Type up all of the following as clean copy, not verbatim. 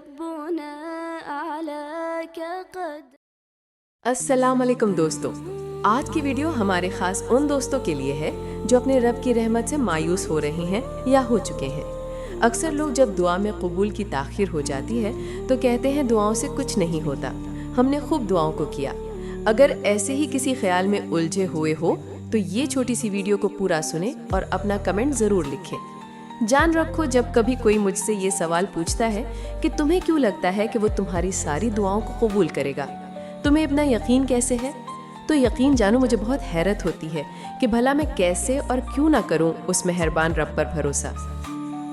ربنا أعلاك قد. السلام علیکم دوستو، آج کی ویڈیو ہمارے خاص ان دوستوں کے لیے ہے جو اپنے رب کی رحمت سے مایوس ہو رہے ہیں یا ہو چکے ہیں۔ اکثر لوگ جب دعا میں قبول کی تاخیر ہو جاتی ہے تو کہتے ہیں دعاؤں سے کچھ نہیں ہوتا، ہم نے خوب دعاؤں کو کیا۔ اگر ایسے ہی کسی خیال میں الجھے ہوئے ہو تو یہ چھوٹی سی ویڈیو کو پورا سنیں اور اپنا کمنٹ ضرور لکھیں۔ جان رکھو، جب کبھی کوئی مجھ سے یہ سوال پوچھتا ہے کہ تمہیں کیوں لگتا ہے کہ وہ تمہاری ساری دعاؤں کو قبول کرے گا، تمہیں اپنا یقین کیسے ہے، تو یقین جانو مجھے بہت حیرت ہوتی ہے کہ بھلا میں کیسے اور کیوں نہ کروں اس مہربان رب پر بھروسہ۔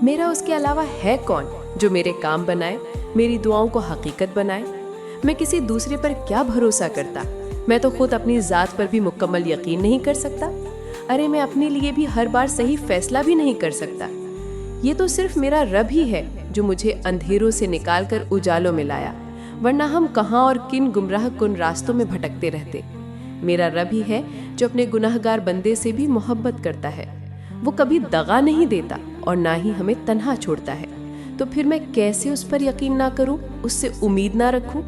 میرا اس کے علاوہ ہے کون جو میرے کام بنائے، میری دعاؤں کو حقیقت بنائے؟ میں کسی دوسرے پر کیا بھروسہ کرتا؟ میں تو خود اپنی ذات پر بھی مکمل یقین نہیں کر سکتا۔ ارے میں اپنے لیے بھی ہر بار صحیح فیصلہ بھی نہیں کر سکتا۔ یہ تو صرف میرا رب ہی ہے جو مجھے اندھیروں سے نکال کر اجالوں میں لایا، ورنہ ہم کہاں اور کن گمراہ کن راستوں میں بھٹکتے رہتے۔ میرا رب ہی ہے جو اپنے گناہگار بندے سے بھی محبت کرتا ہے، وہ کبھی دغا نہیں دیتا اور نہ ہی ہمیں تنہا چھوڑتا ہے۔ تو پھر میں کیسے اس پر یقین نہ کروں، اس سے امید نہ رکھوں؟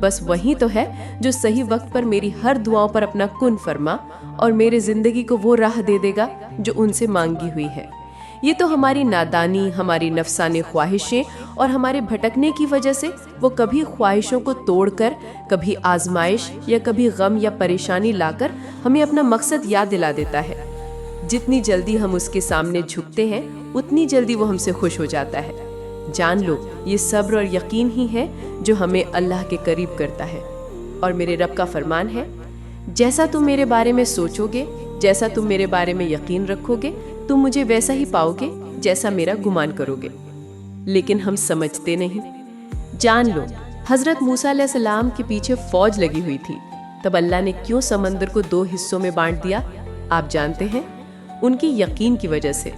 بس وہی تو ہے جو صحیح وقت پر میری ہر دعاؤں پر اپنا کن فرما اور میرے زندگی کو وہ راہ دے دے گا جو ان سے مانگی ہوئی ہے۔ یہ تو ہماری نادانی، ہماری نفسانی خواہشیں اور ہمارے بھٹکنے کی وجہ سے وہ کبھی خواہشوں کو توڑ کر، کبھی آزمائش یا کبھی غم یا پریشانی لا کر ہمیں اپنا مقصد یاد دلا دیتا ہے۔ جتنی جلدی ہم اس کے سامنے جھکتے ہیں اتنی جلدی وہ ہم سے خوش ہو جاتا ہے۔ جان لو یہ صبر اور یقین ہی ہے جو ہمیں اللہ کے قریب کرتا ہے۔ اور میرے رب کا فرمان ہے، جیسا تم میرے بارے میں سوچو گے، جیسا تم میرے بارے میں یقین رکھو گے، تم مجھے ویسا ہی پاؤ گے جیسا میرا گمان کرو گے۔ لیکن ہم سمجھتے نہیں۔ جان لو حضرت موسیٰ علیہ السلام کے پیچھے فوج لگی ہوئی تھی، تب اللہ نے کیوں سمندر کو 2 حصوں میں بانٹ دیا؟ آپ جانتے ہیں، ان کی یقین کی وجہ سے۔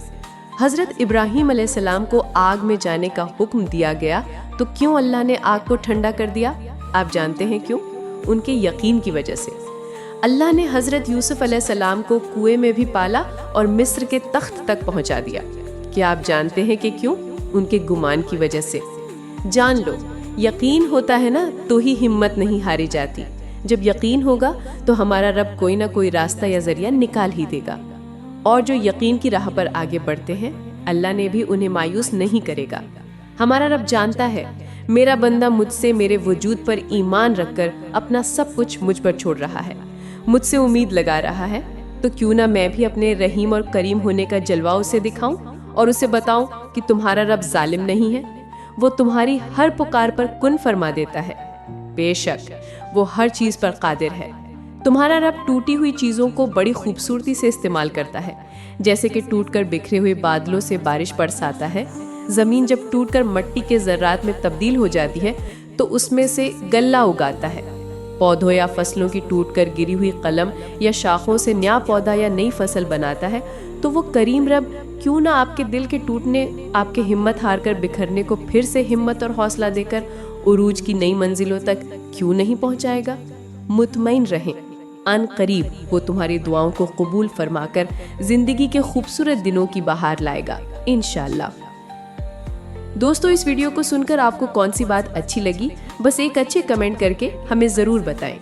حضرت ابراہیم علیہ السلام کو آگ میں جانے کا حکم دیا گیا تو کیوں اللہ نے آگ کو ٹھنڈا کر دیا؟ آپ جانتے ہیں کیوں؟ ان کے یقین کی وجہ سے۔ اللہ نے حضرت یوسف علیہ السلام کو کنویں میں بھی پالا اور مصر کے تخت تک پہنچا دیا۔ کیا آپ جانتے ہیں کہ کیوں؟ ان کے گمان کی وجہ سے۔ جان لو یقین ہوتا ہے نا تو ہی ہمت نہیں ہاری جاتی۔ جب یقین ہوگا تو ہمارا رب کوئی نہ کوئی راستہ یا ذریعہ نکال ہی دے گا۔ اور جو یقین کی راہ پر آگے بڑھتے ہیں اللہ نے بھی انہیں مایوس نہیں کرے گا۔ ہمارا رب جانتا ہے میرا بندہ مجھ سے میرے وجود پر ایمان رکھ کر اپنا سب کچھ مجھ پر چھوڑ رہا ہے، مجھ سے امید لگا رہا ہے، تو کیوں نہ میں بھی اپنے رحیم اور کریم ہونے کا جلوہ اسے دکھاؤں اور اسے بتاؤں کہ تمہارا رب ظالم نہیں ہے، وہ تمہاری ہر پکار پر کن فرما دیتا ہے۔ بے شک وہ ہر چیز پر قادر ہے۔ تمہارا رب ٹوٹی ہوئی چیزوں کو بڑی خوبصورتی سے استعمال کرتا ہے، جیسے کہ ٹوٹ کر بکھرے ہوئے بادلوں سے بارش برساتا ہے۔ زمین جب ٹوٹ کر مٹی کے ذرات میں تبدیل ہو جاتی ہے تو اس میں سے غلہ اگاتا ہے۔ پودوں یا فصلوں کی ٹوٹ کر گری ہوئی قلم یا شاخوں سے نیا پودا یا نئی فصل بناتا ہے، تو وہ کریم رب کیوں نہ آپ کے دل کے ٹوٹنے، آپ کے ہمت ہار کر بکھرنے کو پھر سے ہمت اور حوصلہ دے کر عروج کی نئی منزلوں تک کیوں نہیں پہنچائے گا؟ مطمئن رہیں، ان قریب وہ تمہاری دعاؤں کو قبول فرما کر زندگی کے خوبصورت دنوں کی بہار لائے گا انشاءاللہ۔ دوستو اس ویڈیو کو سن کر آپ کو کون سی بات اچھی لگی، بس ایک اچھے کمنٹ کر کے ہمیں ضرور بتائیں۔